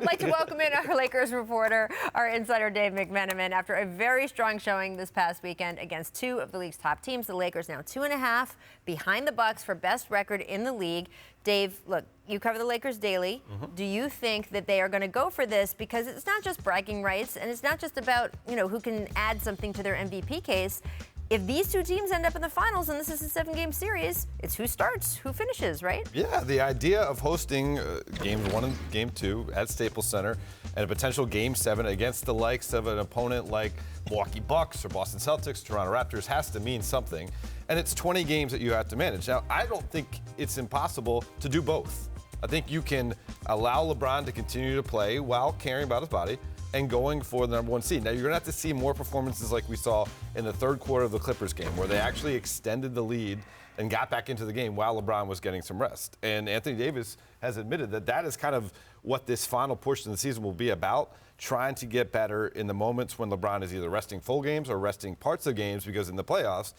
I'd like to welcome in our Lakers reporter, our insider Dave McMenamin. After a very strong showing this past weekend against two of the league's top teams, the Lakers now 2.5 behind the Bucks for best record in the league. Dave, look, you cover the Lakers daily. Do you think that they are going to go for this? Because it's not just bragging rights, and it's not just about, who can add something to their MVP case. If these two teams end up in the finals and this is a 7-game series, it's who starts, who finishes, right? Yeah, the idea of hosting Games 1 and Game 2 at Staples Center and a potential Game 7 against the likes of an opponent like Milwaukee Bucks or Boston Celtics, Toronto Raptors has to mean something. And it's 20 games that you have to manage. Now, I don't think it's impossible to do both. I think you can allow LeBron to continue to play while caring about his body and going for the number 1 seed. Now, you're going to have to see more performances like we saw in the third quarter of the Clippers game, where they actually extended the lead and got back into the game while LeBron was getting some rest. And Anthony Davis has admitted that that is kind of what this final portion of the season will be about, trying to get better in the moments when LeBron is either resting full games or resting parts of games, because in the playoffs,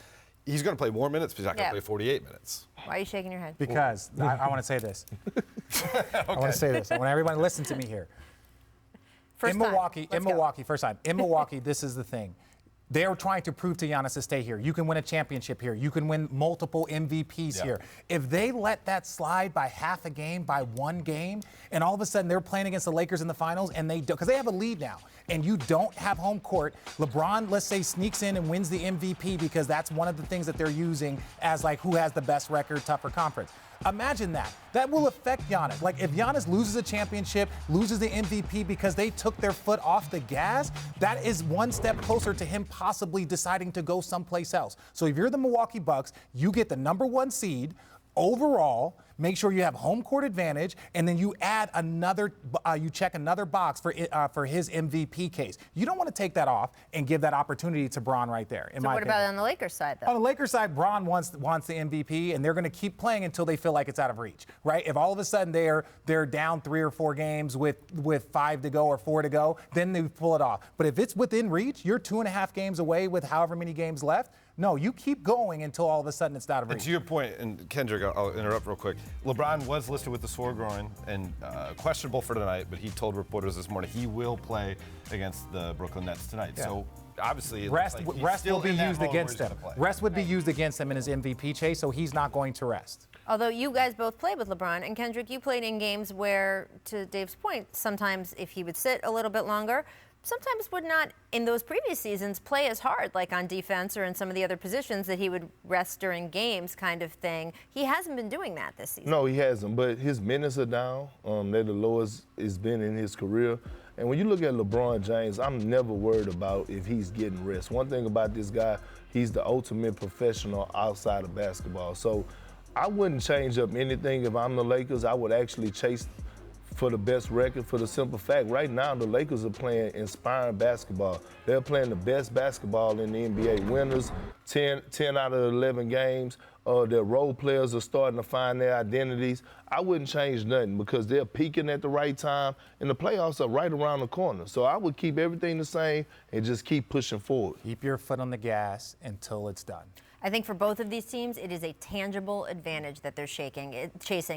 he's going to play more minutes, but he's not going to play 48 minutes. Why are you shaking your head? Because I want to say this. Okay. I want to say this. I want everybody to listen to me here. In Milwaukee, this is the thing. They're trying to prove to Giannis to stay here. You can win a championship here. You can win multiple MVPs here. If they let that slide by half a game, by 1 game, and all of a sudden they're playing against the Lakers in the finals, and they don't, because they have a lead now, and you don't have home court, LeBron, let's say, sneaks in and wins the MVP because that's one of the things that they're using as like who has the best record, tougher conference. Imagine that. That will affect Giannis. Like, if Giannis loses a championship, loses the MVP because they took their foot off the gas, that is one step closer to him possibly deciding to go someplace else. So if you're the Milwaukee Bucks, you get the number 1 seed overall, make sure you have home court advantage, and then you add another, you check another box for his MVP case. You don't want to take that off and give that opportunity to Bron right there. So what about on the Lakers side, though? On the Lakers side, Bron wants the MVP, and they're going to keep playing until they feel like it's out of reach, right? If all of a sudden they're down 3 or 4 games with 5 to go or 4 to go, then they pull it off. But if it's within reach, you're 2.5 games away with however many games left. No, you keep going until all of a sudden it's out of reach. And to your point, and Kendrick, I'll interrupt real quick. LeBron was listed with the sore groin and questionable for tonight, but he told reporters this morning he will play against the Brooklyn Nets tonight. Yeah. So obviously, rest will be used against him. Rest would be used against him in his MVP chase, so he's not going to rest. Although you guys both played with LeBron, and Kendrick, you played in games where, to Dave's point, sometimes if he would sit a little bit longer, sometimes would not, in those previous seasons, play as hard, like on defense or in some of the other positions that he would rest during games kind of thing. He hasn't been doing that this season. No, he hasn't, but his minutes are down. They're the lowest it's been in his career. And when you look at LeBron James, I'm never worried about if he's getting rest. One thing about this guy, he's the ultimate professional outside of basketball. So I wouldn't change up anything if I'm the Lakers. I would actually chase for the best record, for the simple fact, right now the Lakers are playing inspiring basketball. They're playing the best basketball in the NBA. Winners, 10 out of 11 games. Their role players are starting to find their identities. I wouldn't change nothing because they're peaking at the right time, and the playoffs are right around the corner. So I would keep everything the same and just keep pushing forward. Keep your foot on the gas until it's done. I think for both of these teams, it is a tangible advantage that they're chasing.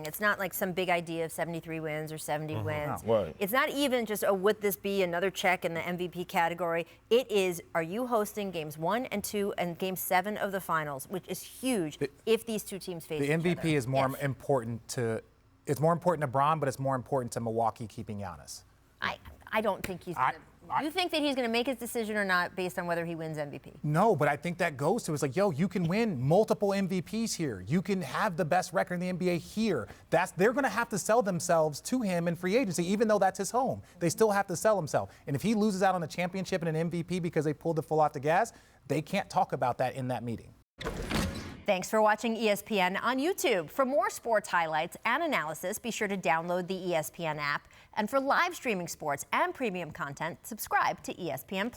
It's not like some big idea of 73 wins or 70 wins. No. Right. It's not even just, would this be another check in the MVP category? It is, are you hosting games 1 and 2 and game 7 of the finals, which is huge if these two teams face each other. The MVP is more important to, it's more important to Bron, but it's more important to Milwaukee keeping Giannis. I don't think he's going to. You think that he's going to make his decision or not based on whether he wins MVP? No, but I think that goes to, it's like, you can win multiple MVPs here. You can have the best record in the NBA here. They're going to have to sell themselves to him in free agency, even though that's his home. They still have to sell himself. And if he loses out on a championship and an MVP because they pulled the full off the gas, they can't talk about that in that meeting. Thanks for watching ESPN on YouTube. For more sports highlights and analysis, be sure to download the ESPN app. And for live streaming sports and premium content, subscribe to ESPN+.